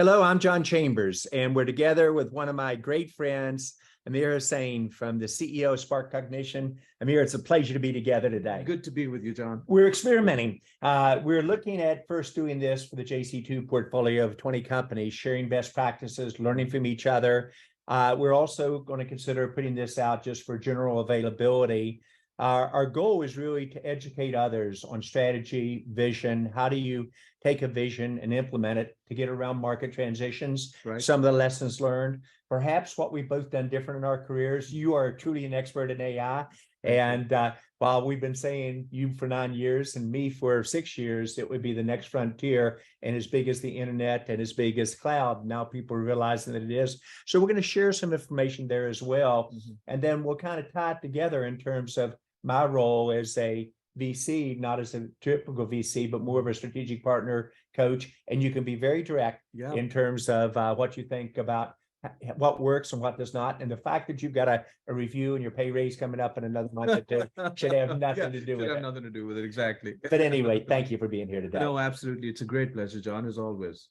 Hello, I'm John Chambers, and we're together with one of my great friends, Amir Husain from the CEO of SparkCognition. Amir, it's a pleasure to be together today. Good to be with you, John. We're experimenting. We're looking at first doing this for the JC2 portfolio of 20 companies, sharing best practices, learning from each other. We're also going to consider putting this out just for general availability. Our goal is really to educate others on strategy, vision. How do you take a vision and implement it to get around market transitions? Right. Some of the lessons learned, perhaps what we've both done different in our careers. You are truly an expert in AI. And while we've been saying you for 9 years and me for 6 years, it would be the next frontier and as big as the internet and as big as cloud. Now people are realizing that it is. So we're going to share some information there as well. And then we'll kind of tie it together in terms of my role as a VC, not as a typical VC, but more of a strategic partner coach. And you can be very direct in terms of what you think about what works and what does not. And the fact that you've got a review and your pay raise coming up in another month or two should have nothing to do with it. Have nothing to do with it, exactly. But anyway, thank you for being here today. No, absolutely. It's a great pleasure, John, as always.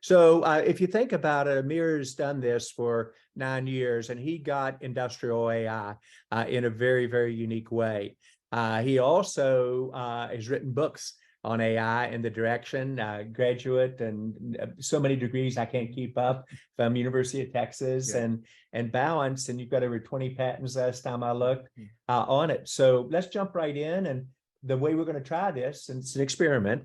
So if you think about it, Amir's done this for 9 years, and he got industrial AI in a very, very unique way. He also has written books on AI and the direction, graduate and so many degrees I can't keep up from University of Texas and Balance. And you've got over 20 patents last time I looked on it. So let's jump right in. And the way we're going to try this, and it's an experiment,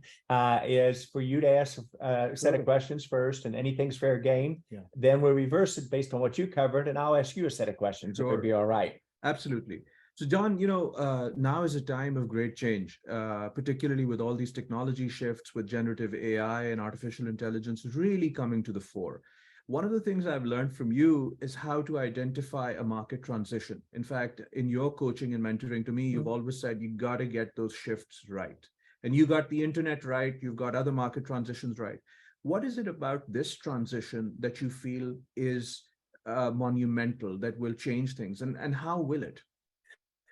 is for you to ask a set of questions first, and anything's fair game. Then we'll reverse it based on what you covered, and I'll ask you a set of questions. If it'd be all right. Absolutely. So, John, now is a time of great change, particularly with all these technology shifts, with generative AI and artificial intelligence really coming to the fore. One of the things I've learned from you is how to identify a market transition. In fact, in your coaching and mentoring to me, you've always said you got to get those shifts right. And you got the internet right. You've got other market transitions right. What is it about this transition that you feel is monumental, that will change things? And how will it?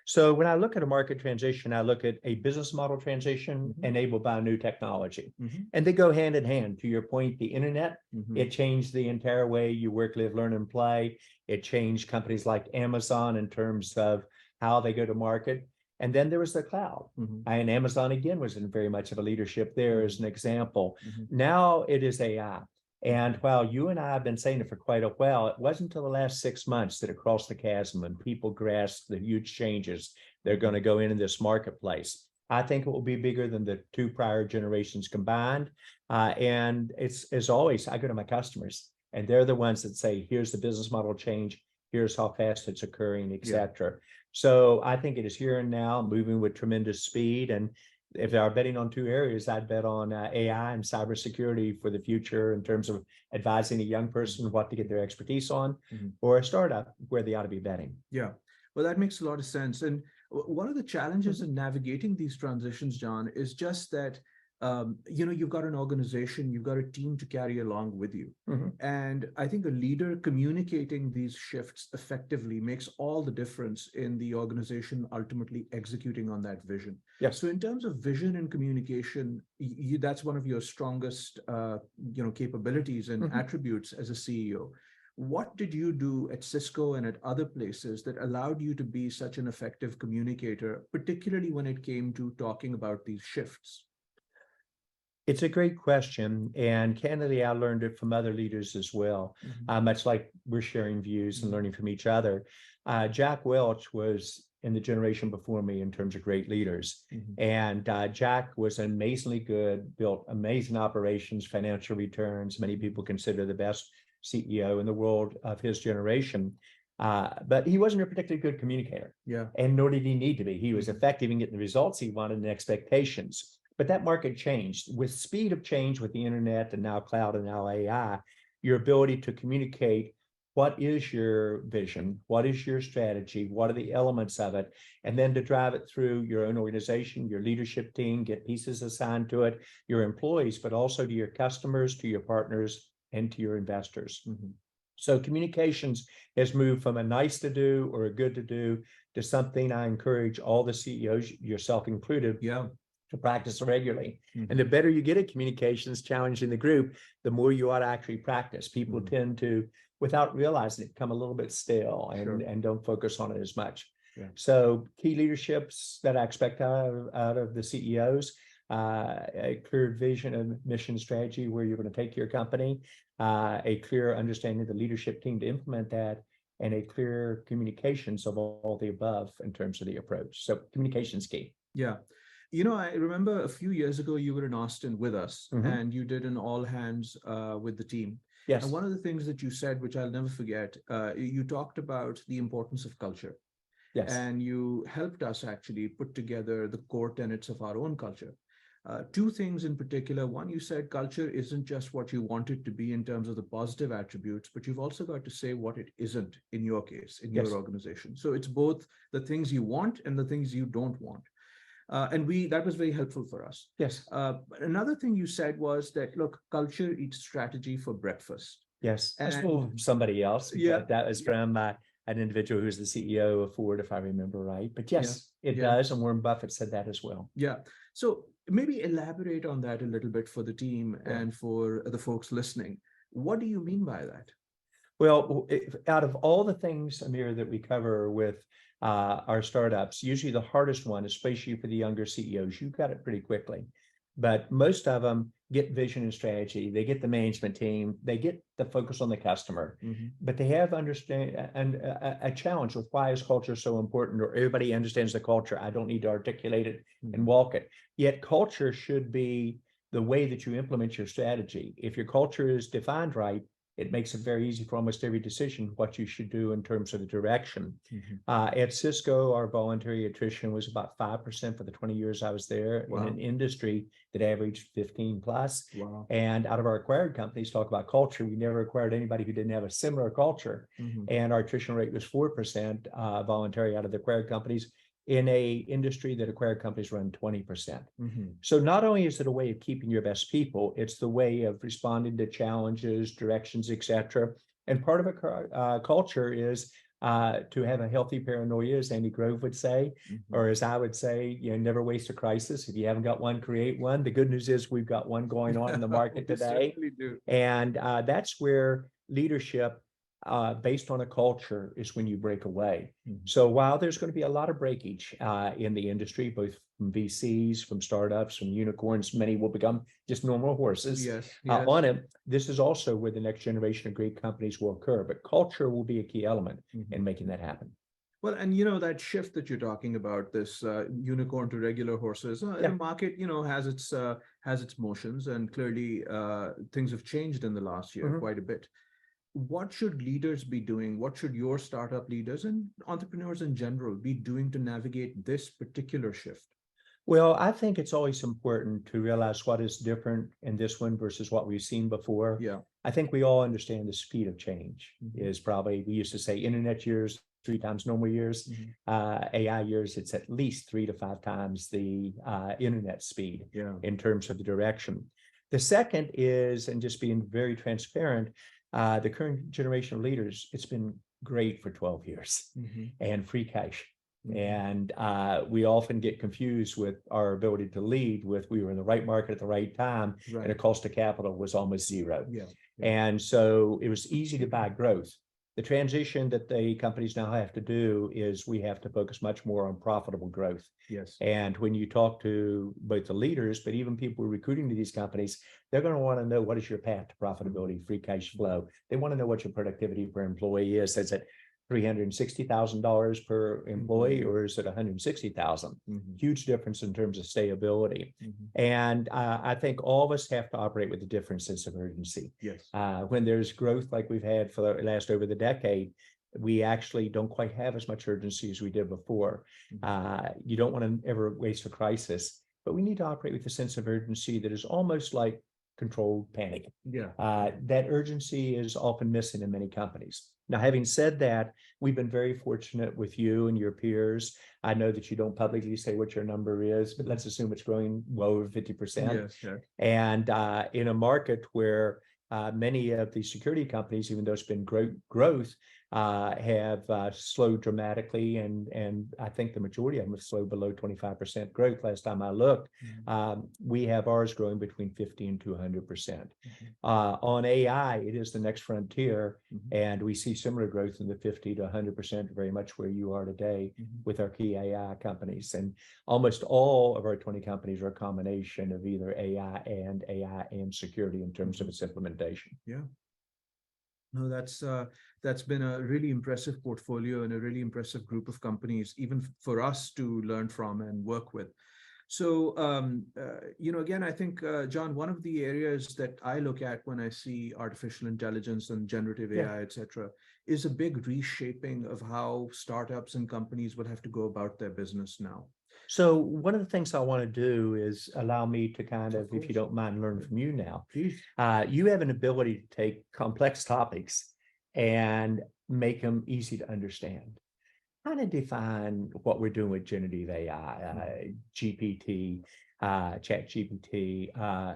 So when I look at a market transition, I look at a business model transition enabled by new technology. And they go hand in hand. To your point, the internet, it changed the entire way you work, live, learn, and play. It changed companies like Amazon in terms of how they go to market. And then there was the cloud. And Amazon, again, was in very much of a leadership there as an example. Now it is AI. And while you and I have been saying it for quite a while, it wasn't until the last 6 months that across the chasm and people grasped the huge changes they're going to go in this marketplace. I think it will be bigger than the 2 prior generations combined. And it's, as always, I go to my customers, and they're the ones that say, here's the business model change, here's how fast it's occurring, et cetera. So I think it is here and now, moving with tremendous speed. And if they are betting on 2 areas, I'd bet on AI and cybersecurity for the future in terms of advising a young person what to get their expertise on, or a startup where they ought to be betting. Yeah, well, that makes a lot of sense. And one of the challenges in navigating these transitions, John, is just that, you've got an organization, you've got a team to carry along with you. And I think a leader communicating these shifts effectively makes all the difference in the organization ultimately executing on that vision. Yes. So in terms of vision and communication, that's one of your strongest, capabilities and attributes as a CEO. What did you do at Cisco and at other places that allowed you to be such an effective communicator, particularly when it came to talking about these shifts? It's a great question. And candidly, I learned it from other leaders as well, much like we're sharing views and learning from each other. Jack Welch was in the generation before me in terms of great leaders. And Jack was amazingly good, built amazing operations, financial returns. Many people consider the best CEO in the world of his generation. But he wasn't a particularly good communicator. And nor did he need to be. He was effective in getting the results he wanted and expectations. But that market changed with speed of change with the internet and now cloud and now AI. Your ability to communicate what is your vision, what is your strategy, what are the elements of it, and then to drive it through your own organization, your leadership team, get pieces assigned to it, your employees, but also to your customers, to your partners, and to your investors. So communications has moved from a nice to do or a good to do to something I encourage all the CEOs, yourself included, to practice regularly. Mhm. And the better you get at communications, challenging the group, the more you ought to actually practice. People Mhm. tend to, without realizing it, become a little bit stale Sure. and don't focus on it as much. Yeah. So key leaderships that I expect out of the CEOs, a clear vision and mission strategy where you're going to take your company, a clear understanding of the leadership team to implement that, and a clear communications of all the above in terms of the approach. So communication's key. Yeah. I remember a few years ago, you were in Austin with us Mhm. and you did an all hands with the team. Yes. And one of the things that you said, which I'll never forget, you talked about the importance of culture. Yes. And you helped us actually put together the core tenets of our own culture. Two things in particular. One, you said culture isn't just what you want it to be in terms of the positive attributes, but you've also got to say what it isn't in your case, in Yes. your organization. So it's both the things you want and the things you don't want. And that was very helpful for us. Yes. Another thing you said was that, look, culture eats strategy for breakfast. Yes. That's And from somebody else. yeah, But that was from an individual who's the CEO of Ford, if I remember right. But yes, it yeah. does. And Warren Buffett said that as well. Yeah. So maybe elaborate on that a little bit for the team and for the folks listening. What do you mean by that? Well, out of all the things, Amir, that we cover with our startups, usually the hardest one, especially for the younger CEOs, you got it pretty quickly. But most of them get vision and strategy. They get the management team. They get the focus on the customer. Mm-hmm. But they have a challenge with why is culture so important, or everybody understands the culture. I don't need to articulate it and walk it. Yet culture should be the way that you implement your strategy. If your culture is defined right, it makes it very easy for almost every decision what you should do in terms of the direction. Mm-hmm. At Cisco, our voluntary attrition was about 5% for the 20 years I was there. Wow. In an industry that averaged 15 plus. Wow. And out of our acquired companies, talk about culture, we never acquired anybody who didn't have a similar culture. Mm-hmm. And our attrition rate was 4% voluntary out of the acquired companies, in a industry that acquired companies run 20%. Mm-hmm. So not only is it a way of keeping your best people, it's the way of responding to challenges, directions, etc. And part of a culture is to have a healthy paranoia, as Andy Grove would say, Mm-hmm. or as I would say, never waste a crisis. If you haven't got one, create one. The good news is we've got one going on in the market today. Do. And that's where leadership based on a culture is when you break away. Mm-hmm. So while there's going to be a lot of breakage in the industry, both from VCs, from startups, from unicorns, many will become just normal horses. Yes. On it. This is also where the next generation of great companies will occur, but culture will be a key element in making that happen. Well, and that shift that you're talking about, this unicorn to regular horses, the market, has its motions, and clearly things have changed in the last year quite a bit. What should leaders be doing? What should your startup leaders and entrepreneurs in general be doing to navigate this particular shift? Well, I think it's always important to realize what is different in this one versus what we've seen before. Yeah. I think we all understand the speed of change is probably, we used to say internet years, 3 times normal years, AI years, it's at least 3 to 5 times the internet speed in terms of the direction. The second is, and just being very transparent, the current generation of leaders, it's been great for 12 years and free cash. And we often get confused with our ability to lead with we were in the right market at the right time, and the cost of capital was almost zero. And so it was easy to buy growth. The transition that the companies now have to do is we have to focus much more on profitable growth. Yes. And when you talk to both the leaders, but even people recruiting to these companies, they're going to want to know what is your path to profitability, free cash flow. They want to know what your productivity per employee is. Is it $360,000 per employee, or is it $160,000? Huge difference in terms of stability. And I think all of us have to operate with a different sense of urgency. Yes. When there's growth like we've had for the last over the decade, we actually don't quite have as much urgency as we did before. You don't want to ever waste a crisis, but we need to operate with a sense of urgency that is almost like controlled panic. That urgency is often missing in many companies. Now, having said that, we've been very fortunate with you and your peers. I know that you don't publicly say what your number is, but let's assume it's growing well over 50%. Yes. And in a market where many of the security companies, even though it's been growth, have slowed dramatically, and I think the majority of them have slowed below 25% growth. Last time I looked, we have ours growing between 50 and 200%. On AI, it is the next frontier, and we see similar growth in the 50 to 100%, very much where you are today with our key AI companies. And almost all of our 20 companies are a combination of either AI and security in terms of its implementation. Yeah. No, that's been a really impressive portfolio and a really impressive group of companies, even for us to learn from and work with. So, again, I think, John, one of the areas that I look at when I see artificial intelligence and generative AI, et cetera, is a big reshaping of how startups and companies will have to go about their business now. So one of the things I want to do is allow me to kind of, if you don't mind, learn from you now. Please. You have an ability to take complex topics and make them easy to understand. Kind of define what we're doing with generative AI, GPT, chat GPT,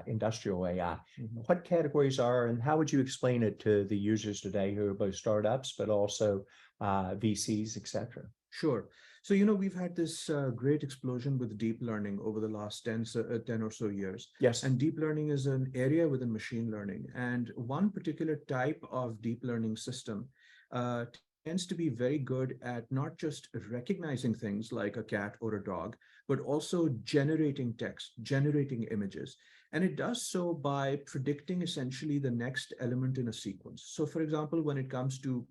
industrial AI. What categories are, and how would you explain it to the users today who are both startups, but also VCs, et cetera? Sure. So, we've had this great explosion with deep learning over the last 10 or so years. Yes. And deep learning is an area within machine learning. And one particular type of deep learning system tends to be very good at not just recognizing things like a cat or a dog, but also generating text, generating images. And it does so by predicting essentially the next element in a sequence. So, for example, when it comes to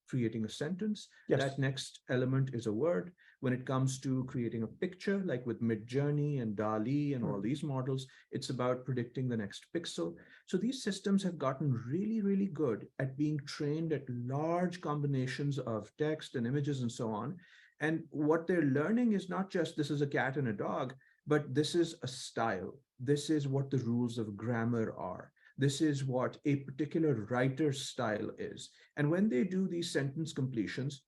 creating a sentence, that next element is a word. When it comes to creating a picture, like with Midjourney and DALL-E and all these models, it's about predicting the next pixel. So these systems have gotten really, really good at being trained at large combinations of text and images and so on. And what they're learning is not just this is a cat and a dog, but this is a style. This is what the rules of grammar are. This is what a particular writer's style is. And when they do these sentence completions,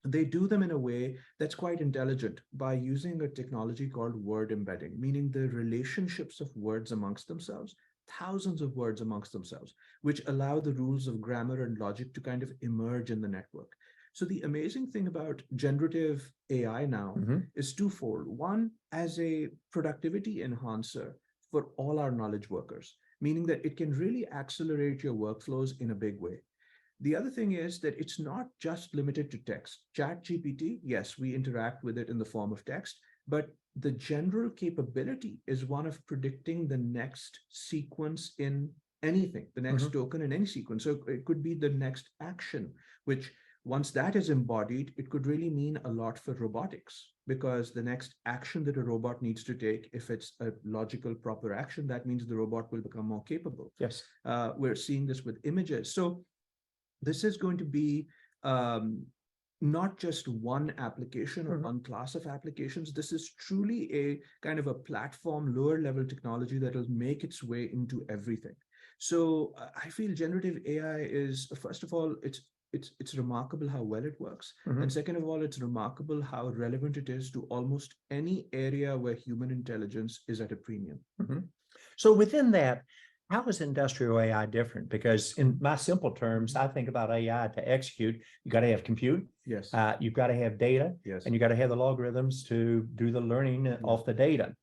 they do them in a way that's quite intelligent by using a technology called word embedding, meaning the relationships of words amongst themselves, thousands of words amongst themselves, which allow the rules of grammar and logic to kind of emerge in the network. So the amazing thing about generative AI now is twofold. One, as a productivity enhancer for all our knowledge workers, meaning that it can really accelerate your workflows in a big way. The other thing is that it's not just limited to text. ChatGPT, yes, we interact with it in the form of text, but the general capability is one of predicting the next sequence in anything, the next token in any sequence. So it could be the next action, which once that is embodied, it could really mean a lot for robotics, because the next action that a robot needs to take, if it's a logical, proper action, that means the robot will become more capable. Yes. We're seeing this with images. So this is going to be not just one application or one class of applications. This is truly a kind of a platform, lower level technology that will make its way into everything. So I feel generative AI is, first of all, it's remarkable how well it works. And second of all, it's remarkable how relevant it is to almost any area where human intelligence is at a premium. So within that, how is industrial AI different? Because in my simple terms, I think about AI to execute, you got to have compute. Yes. You've got to have data. Yes. And you got to have the logarithms to do the learning off the data.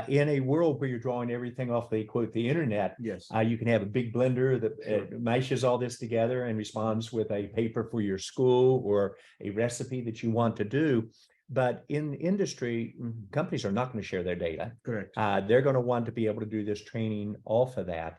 In a world where you're drawing everything off the quote, the internet, yes, you can have a big blender that mashes all this together and responds with a paper for your school or a recipe that you want to do. But in industry, companies are not going to share their data. Correct. They're going to want to be able to do this training off of that.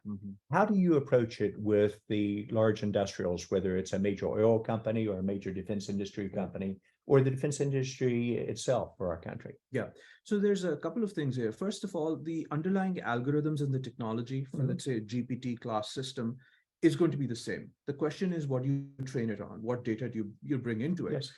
How do you approach it with the large industrials, whether it's a major oil company or a major defense industry company, or the defense industry itself for our country? Yeah. So there's a couple of things here. First of all, the underlying algorithms and the technology for, let's say, a GPT class system is going to be the same. The question is, what do you train it on? What data do you bring into it? Yes.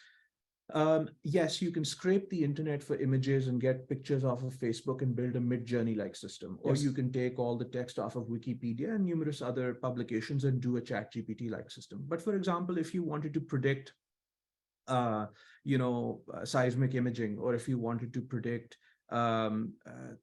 Yes, you can scrape the internet for images and get pictures off of Facebook and build a Midjourney-like system. Or you can take all the text off of Wikipedia and numerous other publications and do a ChatGPT-like system. But for example, if you wanted to predict, seismic imaging, or if you wanted to predict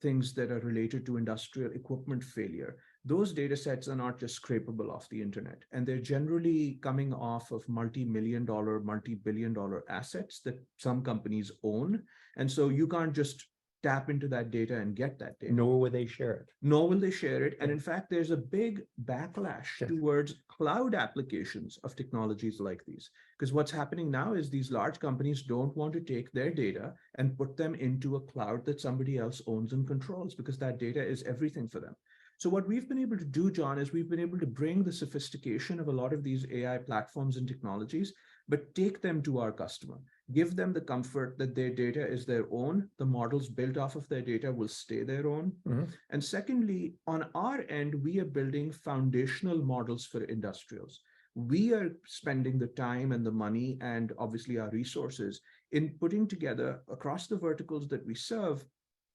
things that are related to industrial equipment failure, those data sets are not just scrapable off the internet, and they're generally coming off of multi-million dollar, multi-billion dollar assets that some companies own. And so you can't just tap into that data and get that data. Nor will they share it. Nor will they share it. And in fact, there's a big backlash towards cloud applications of technologies like these. Because what's happening now is these large companies don't want to take their data and put them into a cloud that somebody else owns and controls, because that data is everything for them. So what we've been able to do, John, is we've been able to bring the sophistication of a lot of these AI platforms and technologies, but take them to our customer, give them the comfort that their data is their own. The models built off of their data will stay their own. And secondly, on our end, we are building foundational models for industrials. We are spending the time and the money and obviously our resources in putting together across the verticals that we serve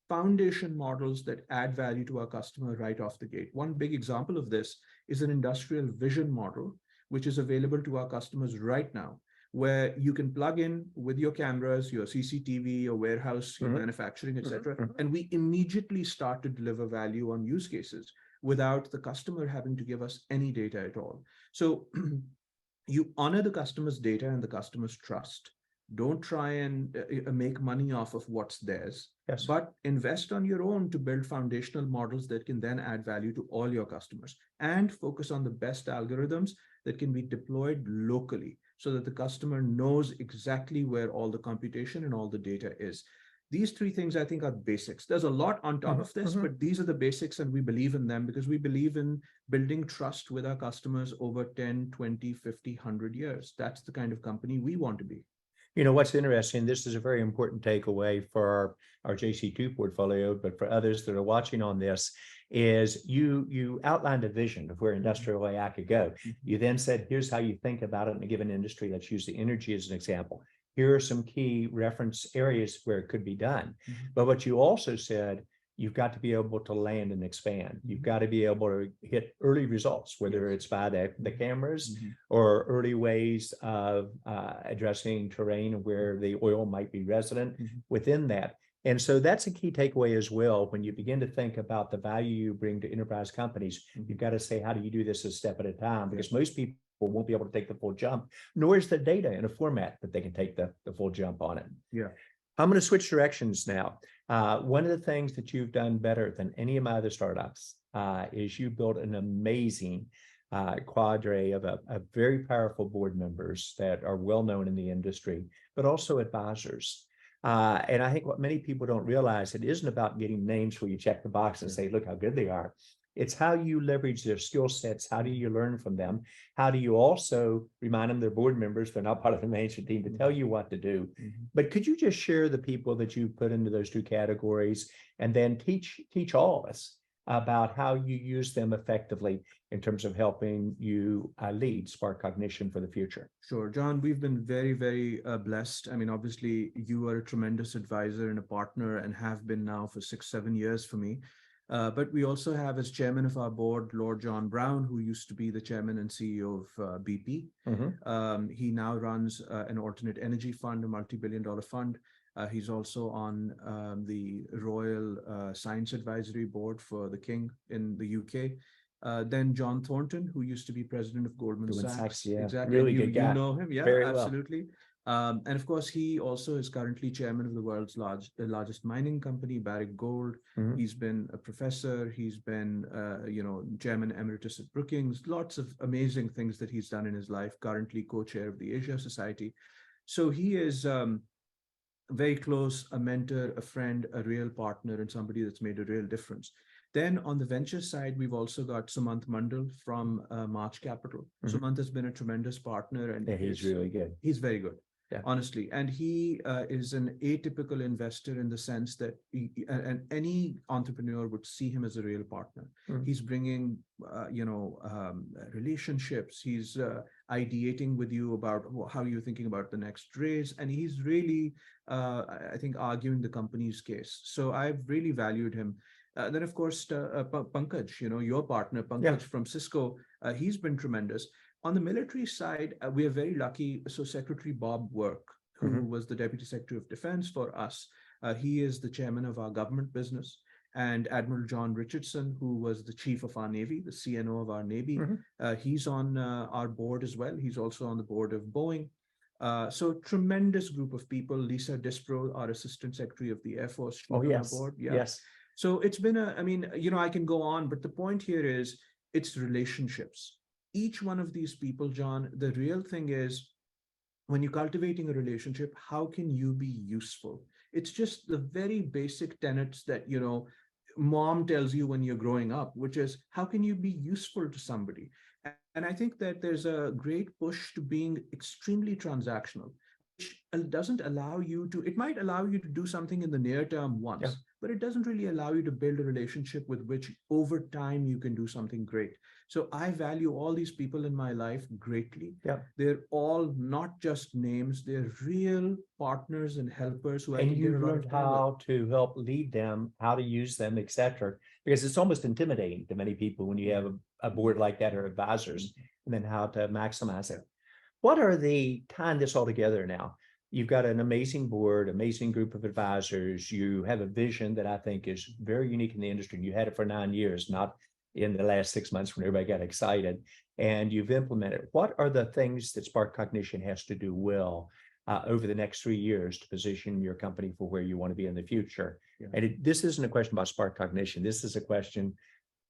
foundation models that add value to our customer right off the gate. One big example of this is an industrial vision model, which is available to our customers right now, where you can plug in with your cameras, your CCTV, your warehouse, your manufacturing, etc. And we immediately start to deliver value on use cases without the customer having to give us any data at all. So you honor the customer's data and the customer's trust. Don't try and make money off of what's theirs, but invest on your own to build foundational models that can then add value to all your customers, and focus on the best algorithms that can be deployed locally so that the customer knows exactly where all the computation and all the data is. These three things, I think, are basics. There's a lot on top of this, but these are the basics, and we believe in them because we believe in building trust with our customers over 10, 20, 50, 100 years. That's the kind of company we want to be. You know, what's interesting, this is a very important takeaway for our JC2 portfolio, but for others that are watching on this, is you outlined a vision of where industrial AI could go. You then said, here's how you think about it in a given industry. Let's use the energy as an example. Here are some key reference areas where it could be done. But what you also said, you've got to be able to land and expand. You've got to be able to hit early results, whether it's by the cameras or early ways of addressing terrain where the oil might be resident within that. And so that's a key takeaway as well. When you begin to think about the value you bring to enterprise companies, you've got to say, how do you do this a step at a time? Because most people won't be able to take the full jump, nor is the data in a format that they can take the full jump on it. I'm going to switch directions now. One of the things that you've done better than any of my other startups is you built an amazing cadre of a very powerful board members that are well known in the industry, but also advisors. And I think what many people don't realize, it isn't about getting names where you check the box and say, look how good they are. It's how you leverage their skill sets. How do you learn from them? How do you also remind them they're board members, they're not part of the management team, to tell you what to do? But could you just share the people that you put into those two categories, and then teach all of us about how you use them effectively in terms of helping you lead SparkCognition for the future? Sure, John, we've been very, very blessed. I mean, obviously, you are a tremendous advisor and a partner, and have been now for 6-7 years for me. But we also have as chairman of our board, Lord John Brown, who used to be the chairman and CEO of BP. He now runs an alternate energy fund, a multi-billion-dollar fund. He's also on the Royal Science Advisory Board for the King in the UK. Then John Thornton, who used to be president of Goldman Sachs. Exactly. Really good guy. You know him, yeah, very absolutely. Well. And of course, he also is currently chairman of the world's largest mining company, Barrick Gold. He's been a professor. He's been, chairman emeritus at Brookings. Lots of amazing things that he's done in his life. Currently co-chair of the Asia Society. So he is very close, a mentor, a friend, a real partner, and somebody that's made a real difference. Then on the venture side, we've also got Sumant Mandal from March Capital. Sumant has been a tremendous partner, and he's really good. He's very good. Honestly. And he is an atypical investor in the sense that and any entrepreneur would see him as a real partner. He's bringing, relationships. He's ideating with you about how you're thinking about the next raise. And he's really, I think, arguing the company's case. So I've really valued him. Then, of course, Pankaj, your partner, Pankaj from Cisco, he's been tremendous. On the military side, we are very lucky. So Secretary Bob Work, who was the Deputy Secretary of Defense for us, he is the chairman of our government business. and Admiral John Richardson, who was the chief of our Navy, the CNO of our Navy. He's on our board as well. He's also on the board of Boeing. So tremendous group of people. Lisa Dispro, our Assistant Secretary of the Air Force, she's Oh, on our yes. board. Yeah. Yes. So it's been I mean, I can go on, but the point here is it's relationships. Each one of these people, John, the real thing is when you're cultivating a relationship, how can you be useful? It's just the very basic tenets that, mom tells you when you're growing up, which is how can you be useful to somebody? And I think that there's a great push to being extremely transactional, which doesn't allow you to, it might allow you to do something in the near term Yeah. once, but it doesn't really allow you to build a relationship with which over time you can do something great. So I value all these people in my life greatly. Yeah. They're all not just names, they're real partners and helpers who I And can get a you've lot learned of time with. how to help lead them, how to use them, et cetera. Because it's almost intimidating to many people when you have a board like that or advisors, and then how to maximize it. What are the tying this all together now? You've got an amazing board, amazing group of advisors. You have a vision that I think is very unique in the industry. You had it for 9 years, not in the last 6 months when everybody got excited. And you've implemented. What are the things that SparkCognition has to do well over the next 3 years to position your company for where you want to be in the future? Yeah. And this isn't a question about SparkCognition. This is a question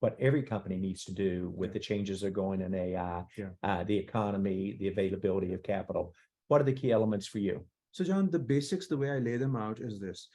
what every company needs to do with the changes that are going in AI, the economy, the availability of capital. What are the key elements for you? So, John, the basics, the way I lay them out is this.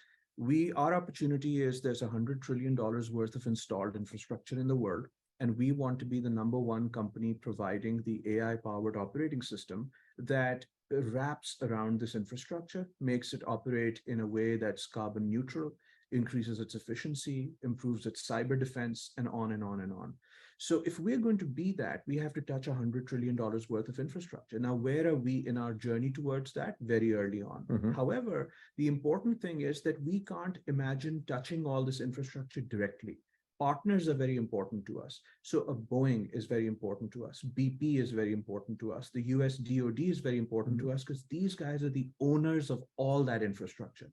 Our opportunity is there's $100 trillion worth of installed infrastructure in the world, and we want to be the number one company providing the AI-powered operating system that wraps around this infrastructure, makes it operate in a way that's carbon neutral, increases its efficiency, improves its cyber defense, and on and on and on. So if we're going to be that, we have to touch $100 trillion worth of infrastructure. Now, where are we in our journey towards that? Very early on. However, the important thing is that we can't imagine touching all this infrastructure directly. Partners are very important to us. So a Boeing is very important to us. BP is very important to us. The US DoD is very important to us because these guys are the owners of all that infrastructure.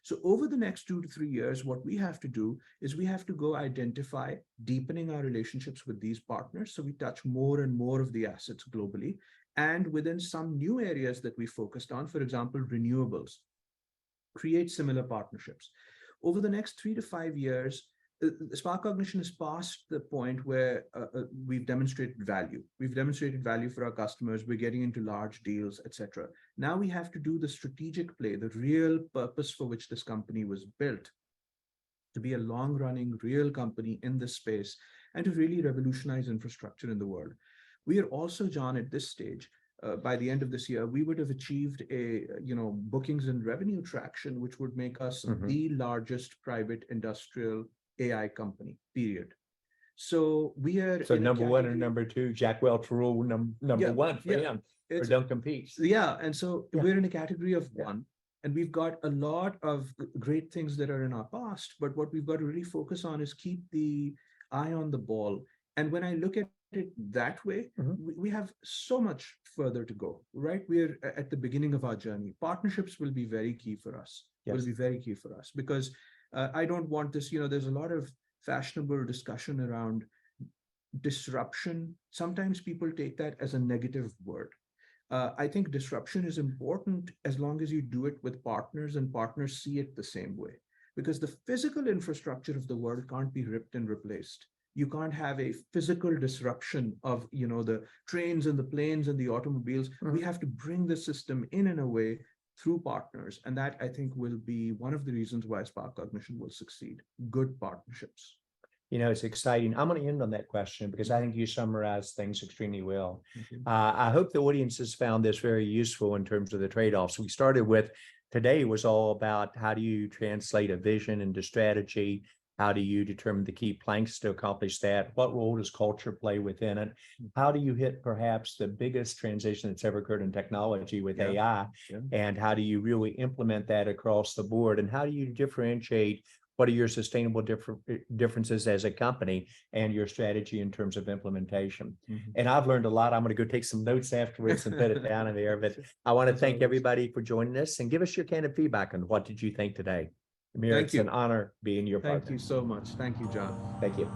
So over the next 2 to 3 years, what we have to do is we have to go identify deepening our relationships with these partners. So we touch more and more of the assets globally. And within some new areas that we focused on, for example, renewables, create similar partnerships. Over the next 3 to 5 years, SparkCognition is past the point where we've demonstrated value. We've demonstrated value for our customers. We're getting into large deals, etc. Now we have to do the strategic play, the real purpose for which this company was built, to be a long-running, real company in this space and to really revolutionize infrastructure in the world. We are also, John, at this stage, by the end of this year, we would have achieved a bookings and revenue traction, which would make us the largest private industrial AI company, period. So we are number one and number two, Jack Welch rule number one for him, or don't compete. Yeah, and so we're in a category of one, and we've got a lot of great things that are in our past, but what we've got to really focus on is keep the eye on the ball. And when I look at it that way, we have so much further to go, right? We're at the beginning of our journey. Partnerships will be very key for us. Will be very key for us because I don't want this, there's a lot of fashionable discussion around disruption. Sometimes people take that as a negative word. I think disruption is important as long as you do it with partners and partners see it the same way, because the physical infrastructure of the world can't be ripped and replaced. You can't have a physical disruption of, the trains and the planes and the automobiles. We have to bring the system in a way through partners. And that, I think, will be one of the reasons why SparkCognition will succeed. Good partnerships. It's exciting. I'm going to end on that question because I think you summarized things extremely well. I hope the audience has found this very useful in terms of the trade-offs. We started with today was all about how do you translate a vision into strategy? How do you determine the key planks to accomplish that? What role does culture play within it? How do you hit perhaps the biggest transition that's ever occurred in technology with AI? And how do you really implement that across the board? And how do you differentiate what are your sustainable differences as a company and your strategy in terms of implementation? And I've learned a lot. I'm going to go take some notes afterwards and put it down in there. But I want to thank everybody for joining us and give us your candid feedback on what did you think today. Amir, Thank it's you. an honor being your Thank partner. you so much. Thank you, John. Thank you.